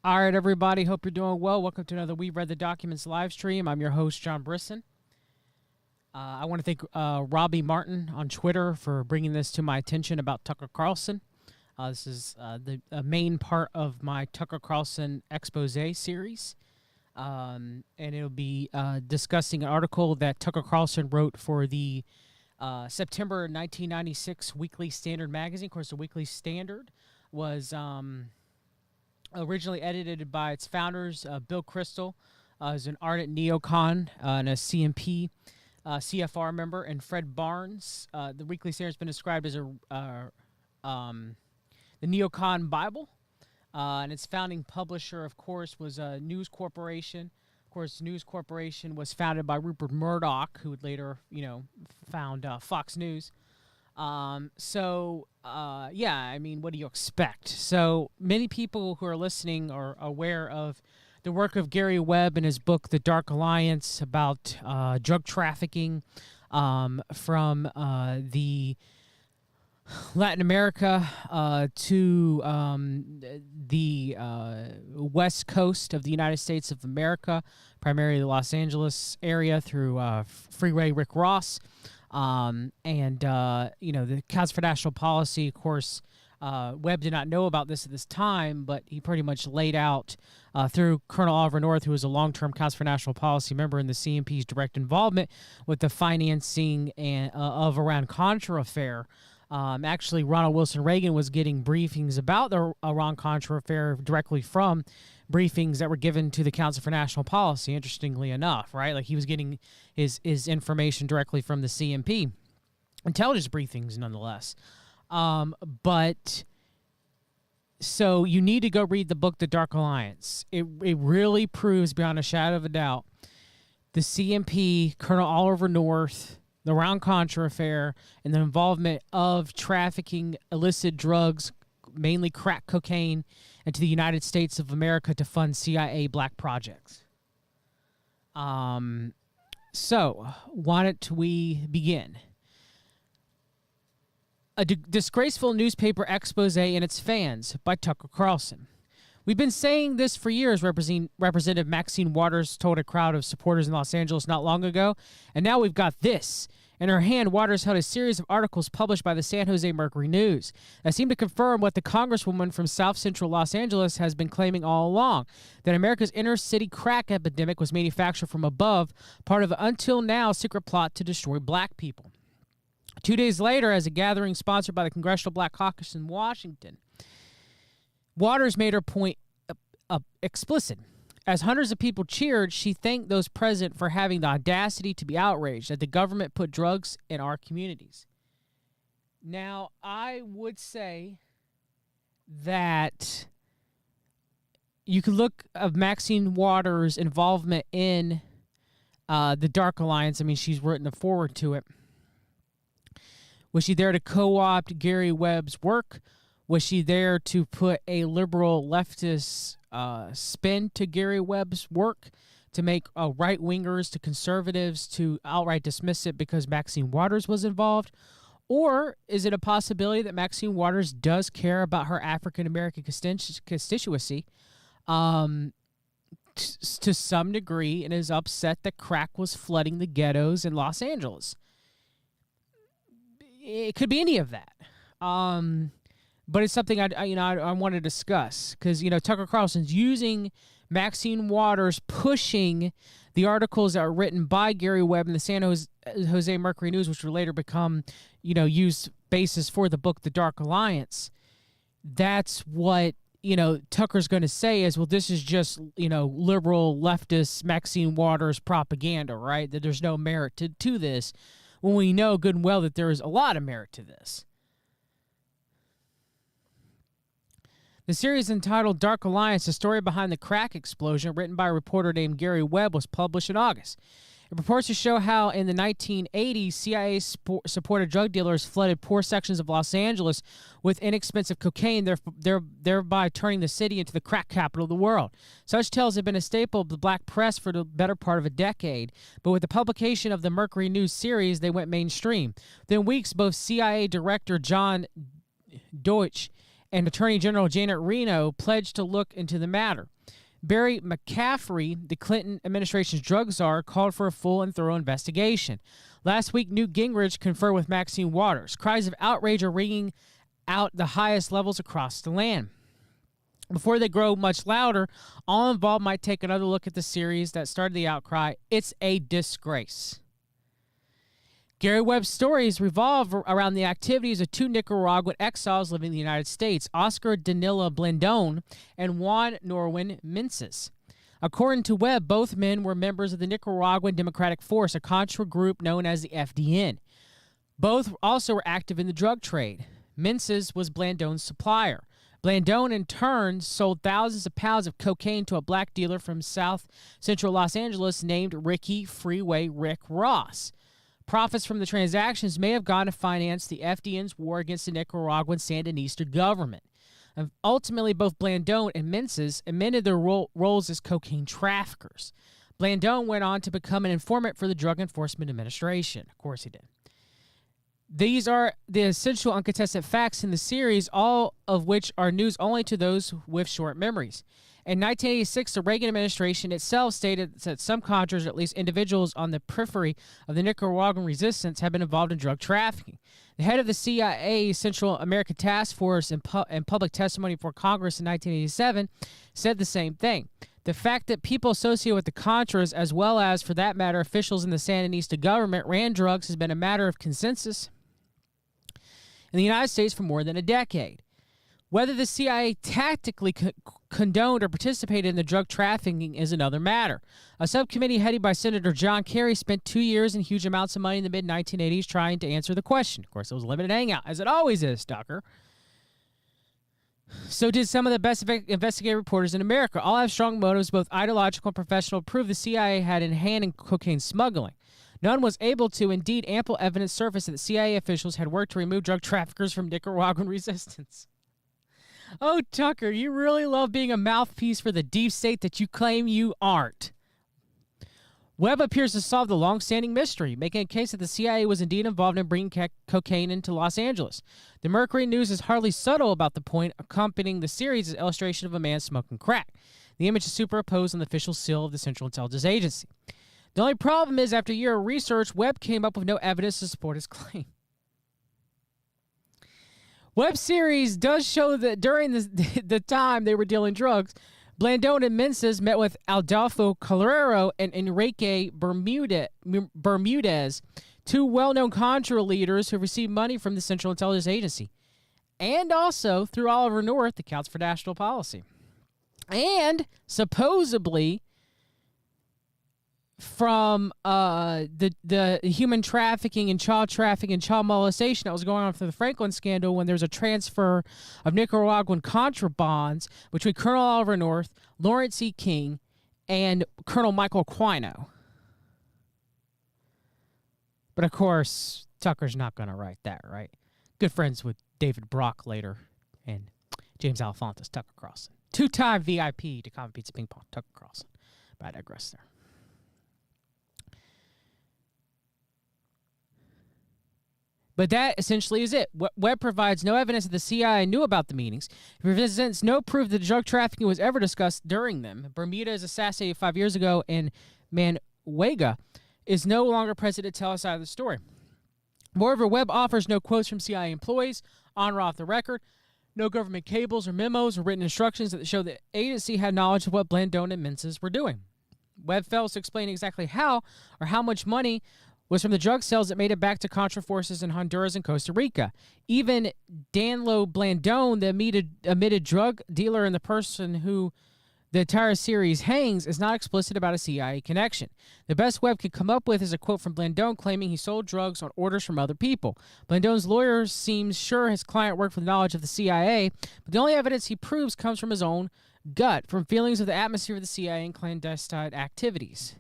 All right, everybody. Hope you're doing well. Welcome to another We Read the Documents live stream. I'm your host, John Brisson. I want to thank Robbie Martin on Twitter for bringing this to my attention about Tucker Carlson. This is the main part of my Tucker Carlson expose series. And it'll be discussing an article that Tucker Carlson wrote for the September 1996 Weekly Standard magazine. Of course, the Weekly Standard was originally edited by its founders, Bill Kristol, who's an ardent neocon and a CMP CFR member, and Fred Barnes. The Weekly Standard has been described as the neocon Bible, and its founding publisher, of course, was News Corporation. Of course, News Corporation was founded by Rupert Murdoch, who would later, found Fox News. Yeah, I mean, what do you expect? So many people who are listening are aware of the work of Gary Webb in his book, The Dark Alliance, about drug trafficking from the Latin America to the west coast of the United States of America, primarily the Los Angeles area through Freeway Rick Ross. The Council for National Policy, of course, Webb did not know about this at this time, but he pretty much laid out through Colonel Oliver North, who was a long-term Council for National Policy member in the CMP's direct involvement with the financing of Iran-Contra affair. Actually, Ronald Wilson Reagan was getting briefings about the Iran-Contra affair directly from briefings that were given to the Council for National Policy, interestingly enough, right? Like he was getting his information directly from the CMP. Intelligence briefings, nonetheless. So you need to go read the book, The Dark Alliance. It really proves beyond a shadow of a doubt the CMP, Colonel Oliver North, the Iran-Contra affair, and the involvement of trafficking illicit drugs, mainly crack cocaine, into the United States of America to fund CIA black projects. So why don't we begin? A disgraceful newspaper expose and its fans by Tucker Carlson. We've been saying this for years, Representative Maxine Waters told a crowd of supporters in Los Angeles not long ago, and now we've got this. In her hand, Waters held a series of articles published by the San Jose Mercury News that seem to confirm what the congresswoman from South Central Los Angeles has been claiming all along, that America's inner-city crack epidemic was manufactured from above, part of an until now secret plot to destroy black people. 2 days later, as a gathering sponsored by the Congressional Black Caucus in Washington, Waters made her point explicit. As hundreds of people cheered, she thanked those present for having the audacity to be outraged that the government put drugs in our communities. Now, I would say that you could look at Maxine Waters' involvement in the Dark Alliance. I mean, she's written a foreword to it. Was she there to co-opt Gary Webb's work? Was she there to put a liberal leftist spin to Gary Webb's work, to make right-wingers to conservatives to outright dismiss it because Maxine Waters was involved? Or is it a possibility that Maxine Waters does care about her African-American constituency to some degree and is upset that crack was flooding the ghettos in Los Angeles? It could be any of that. But it's something I want to discuss because, Tucker Carlson's using Maxine Waters, pushing the articles that are written by Gary Webb in the San Jose Mercury News, which will later become, used basis for the book, The Dark Alliance. That's what, Tucker's going to say is, well, this is just, liberal leftist Maxine Waters propaganda, right? That there's no merit to this, when we know good and well that there is a lot of merit to this. The series entitled Dark Alliance, The Story Behind the Crack Explosion, written by a reporter named Gary Webb, was published in August. It purports to show how in the 1980s, CIA-supported drug dealers flooded poor sections of Los Angeles with inexpensive cocaine, thereby turning the city into the crack capital of the world. Such tales have been a staple of the black press for the better part of a decade, but with the publication of the Mercury News series, they went mainstream. Within weeks, both CIA Director John Deutsch and Attorney General Janet Reno pledged to look into the matter. Barry McCaffrey, the Clinton administration's drug czar, called for a full and thorough investigation. Last week, Newt Gingrich conferred with Maxine Waters. Cries of outrage are ringing out the highest levels across the land. Before they grow much louder, all involved might take another look at the series that started the outcry. It's a disgrace. Gary Webb's stories revolve around the activities of two Nicaraguan exiles living in the United States, Oscar Danila Blandón and Juan Norwin Minces. According to Webb, both men were members of the Nicaraguan Democratic Force, a Contra group known as the FDN. Both also were active in the drug trade. Minces was Blandón's supplier. Blandón, in turn, sold thousands of pounds of cocaine to a black dealer from south central Los Angeles named Ricky Freeway Rick Ross. Profits from the transactions may have gone to finance the FDN's war against the Nicaraguan Sandinista government. Ultimately, both Blandón and Minces amended their roles as cocaine traffickers. Blandón went on to become an informant for the Drug Enforcement Administration. Of course he did. These are the essential uncontested facts in the series, all of which are news only to those with short memories. In 1986, the Reagan administration itself stated that some Contras, or at least individuals on the periphery of the Nicaraguan resistance, have been involved in drug trafficking. The head of the CIA Central American Task Force in public testimony before Congress in 1987 said the same thing. The fact that people associated with the Contras, as well as, for that matter, officials in the Sandinista government, ran drugs has been a matter of consensus in the United States for more than a decade. Whether the CIA tactically condoned or participated in the drug trafficking is another matter. A subcommittee headed by Senator John Kerry spent 2 years and huge amounts of money in the mid-1980s trying to answer the question. Of course, it was a limited hangout, as it always is, Tucker. So did some of the best investigative reporters in America. All have strong motives, both ideological and professional, to prove the CIA had in hand in cocaine smuggling. None was able to. Indeed, ample evidence surfaced that the CIA officials had worked to remove drug traffickers from Nicaraguan resistance. Oh, Tucker, you really love being a mouthpiece for the deep state that you claim you aren't. Webb appears to solve the long-standing mystery, making a case that the CIA was indeed involved in bringing cocaine into Los Angeles. The Mercury News is hardly subtle about the point. Accompanying the series is an illustration of a man smoking crack. The image is superimposed on the official seal of the Central Intelligence Agency. The only problem is, after a year of research, Webb came up with no evidence to support his claim. Web series does show that during the time they were dealing drugs, Blandón and Minces met with Adolfo Calero and Enrique Bermudez, two well-known Contra leaders who received money from the Central Intelligence Agency, and also through Oliver North, the Council for National Policy, and supposedly from the human trafficking and child molestation that was going on for the Franklin scandal, when there was a transfer of Nicaraguan contrabands between Colonel Oliver North, Lawrence E. King, and Colonel Michael Quino. But of course, Tucker's not going to write that, right? Good friends with David Brock later and James Alefantis, Tucker Carlson. Two-time VIP to Common Pizza Ping Pong, Tucker Carlson. But I digress there. But that essentially is it. Webb provides no evidence that the CIA knew about the meetings. He presents no proof that drug trafficking was ever discussed during them. Bermudez, assassinated 5 years ago in Manuega, is no longer present to tell us side of the story. Moreover, Webb offers no quotes from CIA employees on or off the record, no government cables or memos or written instructions that show the agency had knowledge of what Blandón and Minces were doing. Webb fails to explain exactly how or how much money was from the drug sales that made it back to Contra forces in Honduras and Costa Rica. Even Danilo Blandón, the admitted drug dealer and the person who the entire series hangs, is not explicit about a CIA connection. The best Webb could come up with is a quote from Blandón claiming he sold drugs on orders from other people. Blandón's lawyer seems sure his client worked with knowledge of the CIA, but the only evidence he proves comes from his own gut, from feelings of the atmosphere of the CIA and clandestine activities.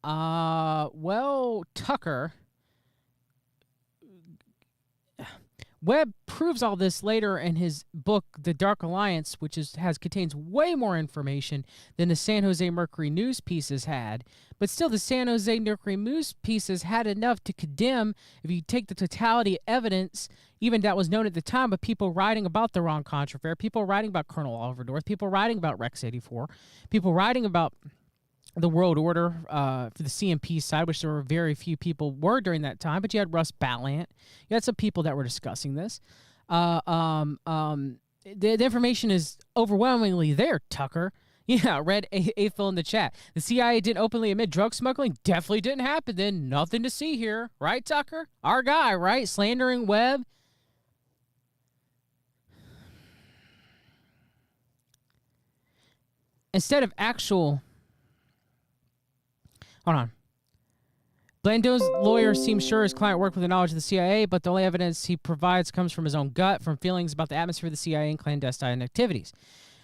Well, Tucker, Webb proves all this later in his book, The Dark Alliance, which contains way more information than the San Jose Mercury News pieces had. But still, the San Jose Mercury News pieces had enough to condemn, if you take the totality of evidence, even that was known at the time, but people writing about the Ron Contra affair, people writing about Colonel Oliver North, people writing about Rex 84, people writing about the World Order for the CMP side, which there were very few people were during that time, but you had Russ Ballant. You had some people that were discussing this. The information is overwhelmingly there, Tucker. Yeah, Red Eighthel in the chat. The CIA didn't openly admit drug smuggling. Definitely didn't happen then. Nothing to see here. Right, Tucker? Our guy, right? Slandering Webb. Instead of actual... Hold on. Blandon's lawyer seems sure his client worked with the knowledge of the CIA, but the only evidence he provides comes from his own gut, from feelings about the atmosphere of the CIA and clandestine activities.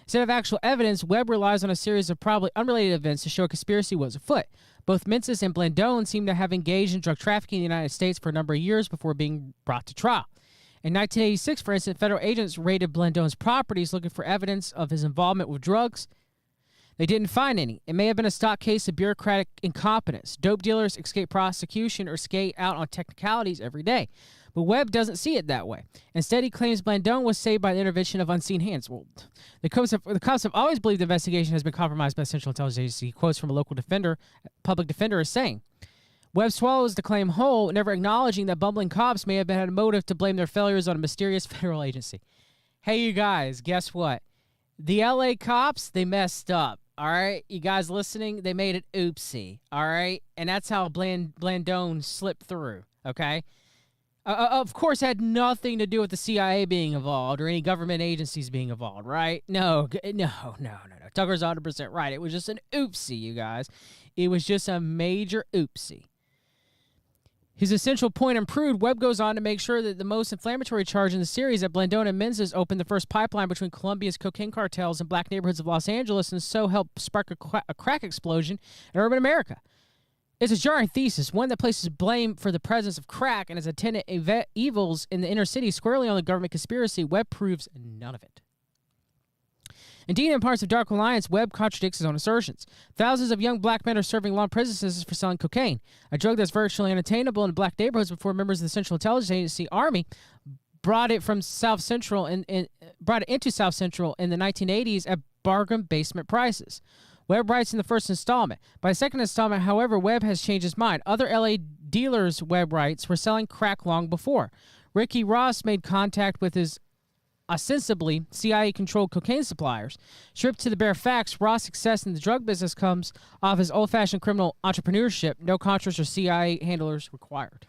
Instead of actual evidence, Webb relies on a series of probably unrelated events to show a conspiracy was afoot. Both Menzies and Blandon seem to have engaged in drug trafficking in the United States for a number of years before being brought to trial. In 1986, for instance, federal agents raided Blandon's properties looking for evidence of his involvement with drugs. They didn't find any. It may have been a stock case of bureaucratic incompetence. Dope dealers escape prosecution or skate out on technicalities every day. But Webb doesn't see it that way. Instead, he claims Blandon was saved by the intervention of unseen hands. Well, the cops have always believed the investigation has been compromised by the Central Intelligence Agency. Quotes from a local public defender is saying, Webb swallows the claim whole, never acknowledging that bumbling cops may have had a motive to blame their failures on a mysterious federal agency. Hey, you guys, guess what? The LA cops, they messed up. All right, you guys listening, they made it oopsie, all right? And that's how Blandon slipped through, okay? Of course, it had nothing to do with the CIA being involved or any government agencies being involved, right? No. Tucker's 100% right. It was just an oopsie, you guys. It was just a major oopsie. His essential point improved, Webb goes on to make sure that the most inflammatory charge in the series, that Blandon and Menzies opened the first pipeline between Colombia's cocaine cartels and black neighborhoods of Los Angeles, and so helped spark a crack explosion in urban America. It's a jarring thesis, one that places blame for the presence of crack and its attendant evils in the inner city squarely on the government conspiracy. Webb proves none of it. Indeed, in parts of Dark Alliance, Webb contradicts his own assertions. Thousands of young black men are serving long prison sentences for selling cocaine, a drug that's virtually unattainable in black neighborhoods before members of the Central Intelligence Agency Army brought it from South Central brought it into South Central in the 1980s at bargain basement prices. Webb writes in the first installment. By the second installment, however, Webb has changed his mind. Other LA dealers, Webb writes, were selling crack long before. Ricky Ross made contact with his ostensibly CIA-controlled cocaine suppliers. Stripped to the bare facts, Ross' success in the drug business comes off his old-fashioned criminal entrepreneurship. No Contras or CIA handlers required.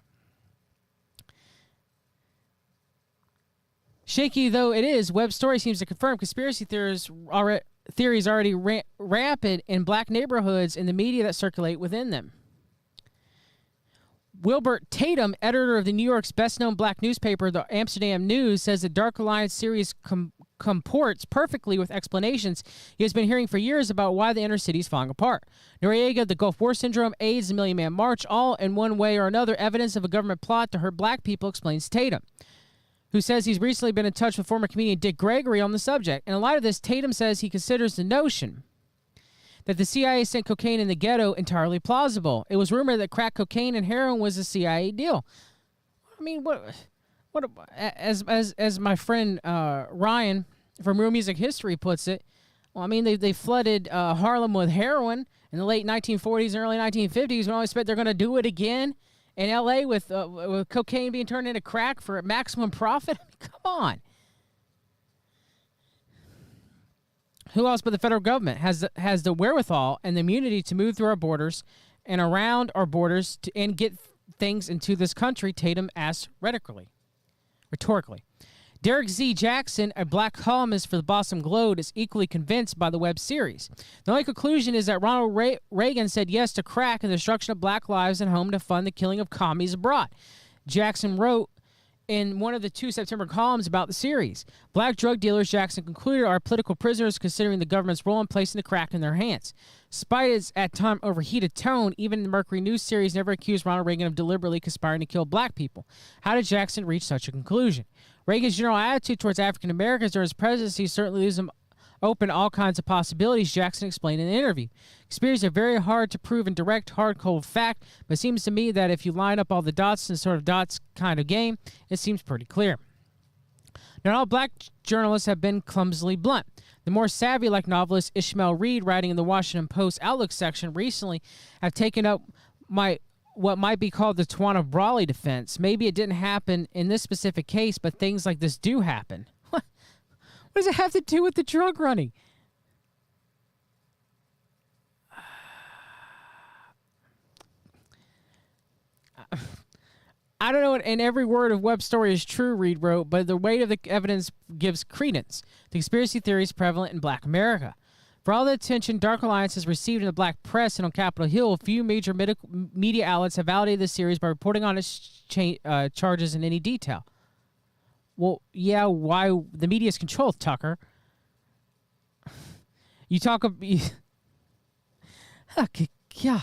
Shaky though it is, Webb's story seems to confirm conspiracy theories already rampant in black neighborhoods and the media that circulate within them. Wilbert Tatum, editor of the New York's best-known black newspaper, the Amsterdam News, says the Dark Alliance series comports perfectly with explanations he has been hearing for years about why the inner city is falling apart. Noriega, the Gulf War Syndrome, AIDS, the Million Man March, all in one way or another evidence of a government plot to hurt black people, explains Tatum, who says he's recently been in touch with former comedian Dick Gregory on the subject. And in light of this, Tatum says he considers the notion that the CIA sent cocaine in the ghetto entirely plausible. It was rumored that crack cocaine and heroin was a CIA deal. I mean, as my friend Ryan from Real Music History puts it, well, I mean, they flooded Harlem with heroin in the late 1940s and early 1950s. We always expect they're going to do it again in L.A. with cocaine being turned into crack for maximum profit. I mean, come on. Who else but the federal government has the wherewithal and the immunity to move through our borders and around our borders and get things into this country? Tatum asks rhetorically. Derek Z. Jackson, a black columnist for the Boston Globe, is equally convinced by the Webb series. The only conclusion is that Ronald Reagan said yes to crack and the destruction of black lives at home to fund the killing of commies abroad. Jackson wrote in one of the 2 September columns about the series. Black drug dealers, Jackson concluded, are political prisoners considering the government's role in placing the crack in their hands. Despite its at time overheated tone, even the Mercury News series never accused Ronald Reagan of deliberately conspiring to kill black people. How did Jackson reach such a conclusion? Reagan's general attitude towards African Americans during his presidency certainly leaves him open to all kinds of possibilities, Jackson explained in an interview. Conspiracies are very hard to prove in direct, hard, cold fact, but it seems to me that if you line up all the dots in sort of dots kind of game, it seems pretty clear. Not all black journalists have been clumsily blunt. The more savvy-like novelist Ishmael Reed, writing in the Washington Post Outlook section recently, have taken up what might be called the Tawana Brawley defense. Maybe it didn't happen in this specific case, but things like this do happen. What does it have to do with the drug running? I don't know, and every word of Webb's story is true, Reed wrote, but the weight of the evidence gives credence to conspiracy theories prevalent in black America. For all the attention Dark Alliance has received in the black press and on Capitol Hill, few major media outlets have validated the series by reporting on its charges in any detail. Well, yeah, why? The media's controlled, Tucker. You talk about... Oh, God.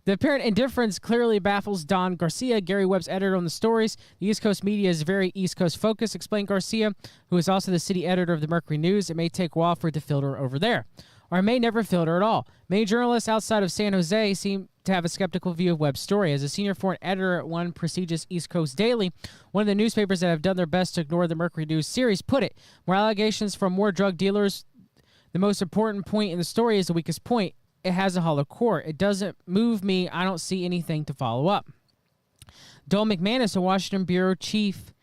The apparent indifference clearly baffles Don Garcia, Gary Webb's editor on the stories. The East Coast media is very East Coast focused, explained Garcia, who is also the city editor of the Mercury News. It may take a while for it to filter over there, or it may never filter at all. Many journalists outside of San Jose seem to have a skeptical view of Webb's story. As a senior foreign editor at one prestigious East Coast daily, one of the newspapers that have done their best to ignore the Mercury News series, put it, more allegations from more drug dealers. The most important point in the story is the weakest point. It has a hollow core. It doesn't move me. I don't see anything to follow up. Dole McManus, a Washington bureau chief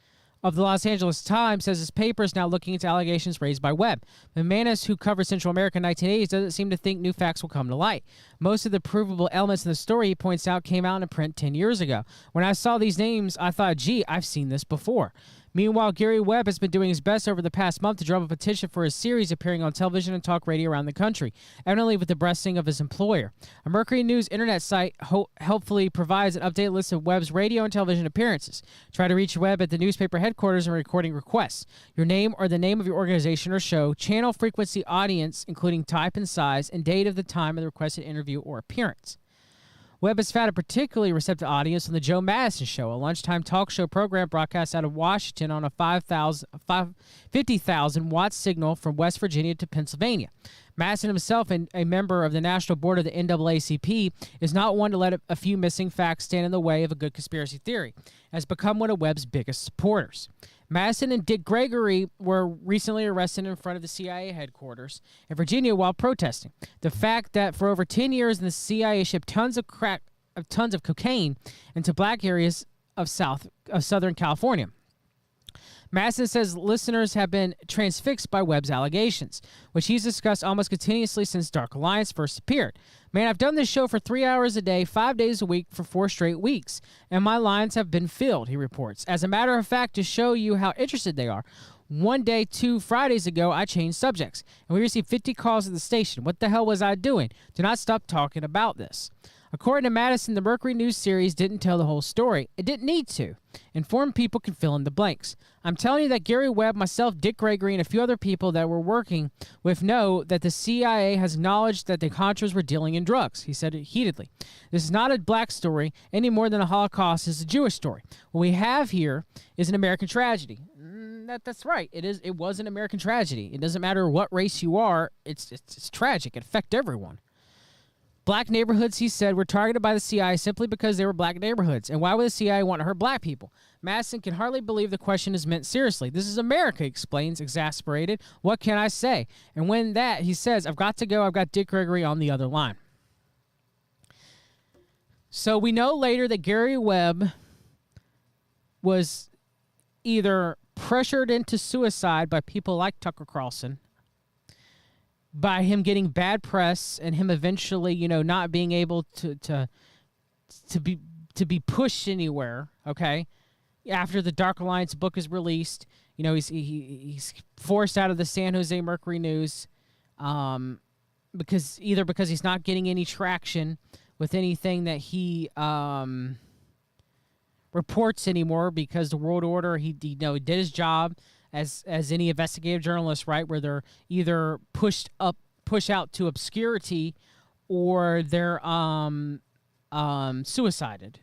of the Los Angeles Times, says his paper is now looking into allegations raised by Webb. McManus, who covered Central America in the 1980s, doesn't seem to think new facts will come to light. Most of the provable elements in the story, he points out, came out in print 10 years ago. When I saw these names, I thought, gee, I've seen this before. Meanwhile, Gary Webb has been doing his best over the past month to drum up a petition for his series appearing on television and talk radio around the country, evidently with the blessing of his employer. A Mercury News internet site helpfully provides an updated list of Webb's radio and television appearances. Try to reach Webb at the newspaper headquarters and recording requests. Your name or the name of your organization or show, channel, frequency, audience, including type and size, and date of the time of the requested interview or appearance. Webb has found a particularly receptive audience on the Joe Madison Show, a lunchtime talk show program broadcast out of Washington on a 50,000-watt signal from West Virginia to Pennsylvania. Madison himself, a member of the National Board of the NAACP, is not one to let a few missing facts stand in the way of a good conspiracy theory, has become one of Webb's biggest supporters. Madison and Dick Gregory were recently arrested in front of the CIA headquarters in Virginia while protesting. The fact that for over 10 years the CIA shipped tons of cocaine into black areas of Southern California. Madison says listeners have been transfixed by Webb's allegations, which he's discussed almost continuously since Dark Alliance first appeared. Man, I've done this show for 3 hours a day, 5 days a week for 4 straight weeks, and my lines have been filled, he reports. As a matter of fact, to show you how interested they are, one day, 2 Fridays ago, I changed subjects, and we received 50 calls at the station. What the hell was I doing? Do not stop talking about this. According to Madison, the Mercury News series didn't tell the whole story. It didn't need to. Informed people can fill in the blanks. I'm telling you that Gary Webb, myself, Dick Gregory, and a few other people that we're working with know that the CIA has acknowledged that the Contras were dealing in drugs, he said heatedly. This is not a black story any more than the Holocaust is a Jewish story. What we have here is an American tragedy. That's right. It was an American tragedy. It doesn't matter what race you are. It's tragic. It affected everyone. Black neighborhoods, he said, were targeted by the CIA simply because they were black neighborhoods. And why would the CIA want to hurt black people? Madison can hardly believe the question is meant seriously. This is America, he explains, exasperated. What can I say? And when that, he says, I've got to go. I've got Dick Gregory on the other line. So we know later that Gary Webb was either pressured into suicide by people like Tucker Carlson, by him getting bad press and him eventually, not being able to be pushed anywhere, okay? After the Dark Alliance book is released, he's forced out of the San Jose Mercury News because he's not getting any traction with anything that he reports anymore because the world order, he did his job as any investigative journalist, right, where they're either push out to obscurity, or they're suicided.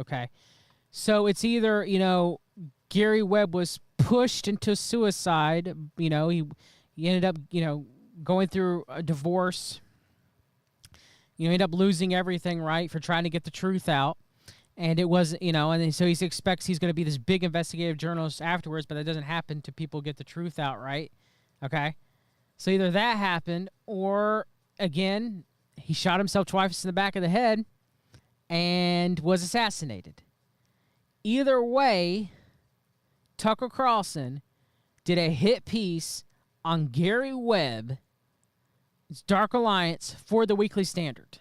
Okay, so it's either Gary Webb was pushed into suicide. He ended up going through a divorce. Ended up losing everything, right, for trying to get the truth out. And it was, and so he expects he's going to be this big investigative journalist afterwards, but that doesn't happen till people get the truth out, right? Okay? So either that happened, or, again, he shot himself twice in the back of the head and was assassinated. Either way, Tucker Carlson did a hit piece on Gary Webb's Dark Alliance for the Weekly Standard.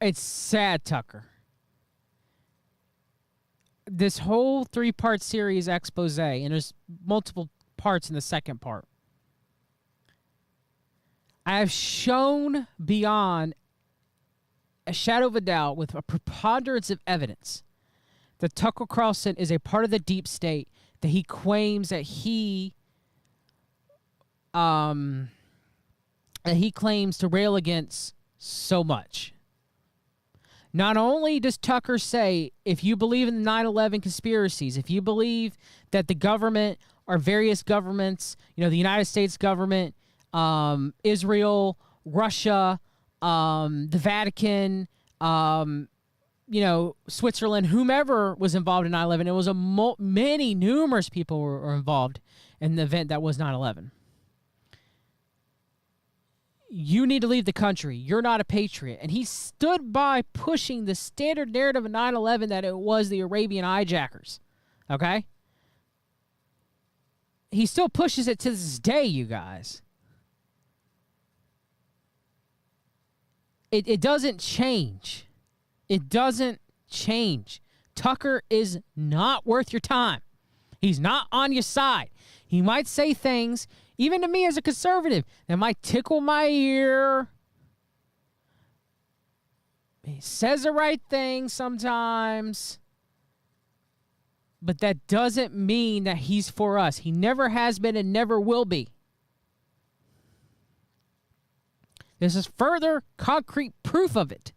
It's sad, Tucker. This whole 3-part series expose, and there's multiple parts in the second part. I have shown beyond a shadow of a doubt, with a preponderance of evidence, that Tucker Carlson is a part of the deep state that he claims that he claims to rail against so much. Not only does Tucker say, if you believe in the 9/11 conspiracies, if you believe that the government or various governments, the United States government, Israel, Russia, the Vatican, Switzerland, whomever was involved in 9/11, it was numerous people were involved in the event that was 9/11. You need to leave the country. You're not a patriot. And he stood by pushing the standard narrative of 9/11 that it was the Arabian hijackers. Okay? He still pushes it to this day, you guys. It doesn't change. It doesn't change. Tucker is not worth your time. He's not on your side. He might say things, even to me as a conservative, that might tickle my ear. He says the right thing sometimes. But that doesn't mean that he's for us. He never has been and never will be. This is further concrete proof of it.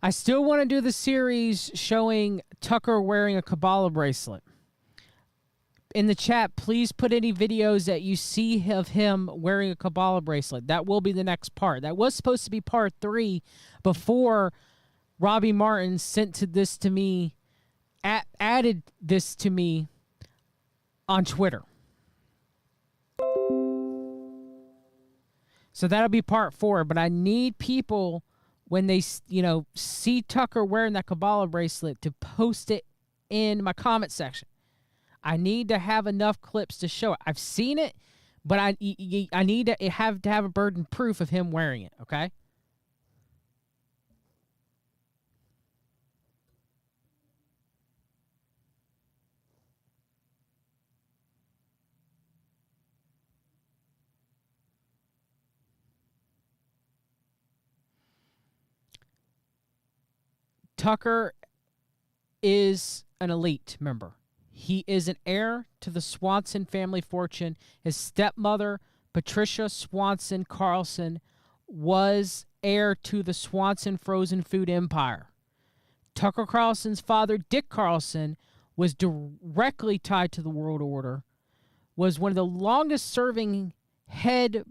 I still want to do the series showing Tucker wearing a Kabbalah bracelet. In the chat, please put any videos that you see of him wearing a Kabbalah bracelet. That will be the next part. That was supposed to be part 3 before Robbie Martin added this to me on Twitter. So that'll be part 4, but I need people, when they, see Tucker wearing that Kabbalah bracelet, to post it in my comment section. I need to have enough clips to show it. I've seen it, but I need to have a burden proof of him wearing it, okay? Tucker is an elite member. He is an heir to the Swanson family fortune. His stepmother, Patricia Swanson Carlson, was heir to the Swanson frozen food empire. Tucker Carlson's father, Dick Carlson, was directly tied to the world order, was one of the longest serving head of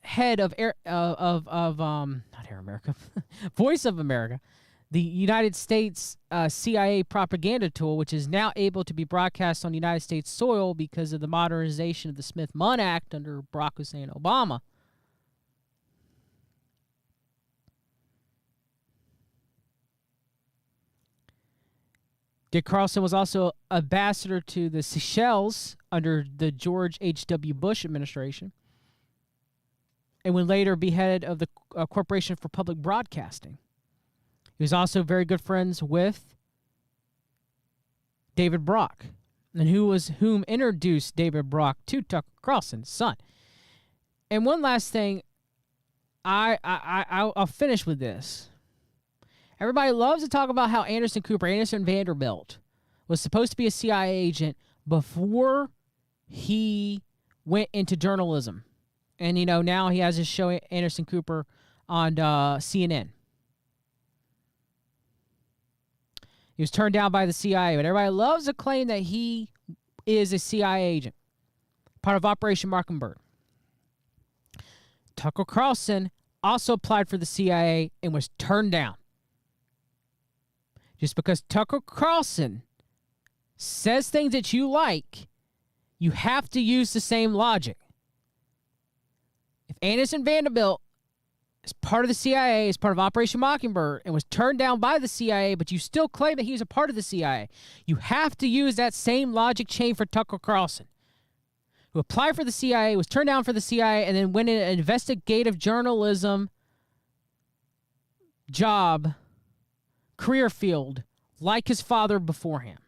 not Air America, Voice of America, the United States CIA propaganda tool, which is now able to be broadcast on United States soil because of the modernization of the Smith-Munn Act under Barack Hussein Obama. Dick Carlson was also ambassador to the Seychelles under the George H.W. Bush administration, and would later be head of the Corporation for Public Broadcasting. He was also very good friends with David Brock, and whom introduced David Brock to Tucker Carlson's son. And one last thing, I'll finish with this. Everybody loves to talk about how Anderson Vanderbilt was supposed to be a CIA agent before he went into journalism. And, now he has his show, Anderson Cooper, on CNN. He was turned down by the CIA, but everybody loves to claim that he is a CIA agent, part of Operation Mockingbird. Tucker Carlson also applied for the CIA and was turned down. Just because Tucker Carlson says things that you like, you have to use the same logic. If Anderson Vanderbilt is part of the CIA, is part of Operation Mockingbird, and was turned down by the CIA, but you still claim that he was a part of the CIA, you have to use that same logic chain for Tucker Carlson, who applied for the CIA, was turned down for the CIA, and then went in an investigative journalism job, career field, like his father before him.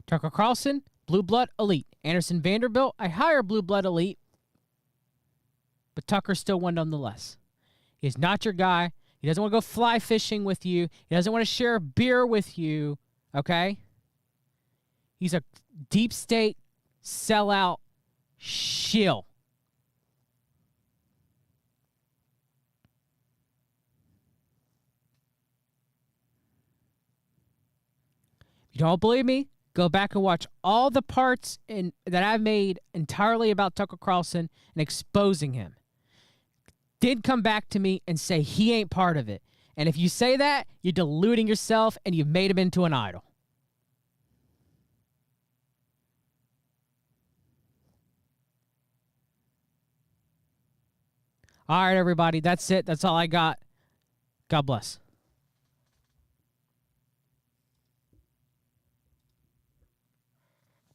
Tucker Carlson, blue blood elite. Anderson Vanderbilt, a higher blue blood elite, but Tucker still won nonetheless. He's not your guy. He doesn't want to go fly fishing with you. He doesn't want to share a beer with you, okay? He's a deep state sellout shill. If you don't believe me, go back and watch all the parts that I've made entirely about Tucker Carlson and exposing him. Did come back to me and say he ain't part of it. And if you say that, you're deluding yourself and you've made him into an idol. All right, everybody. That's it. That's all I got. God bless.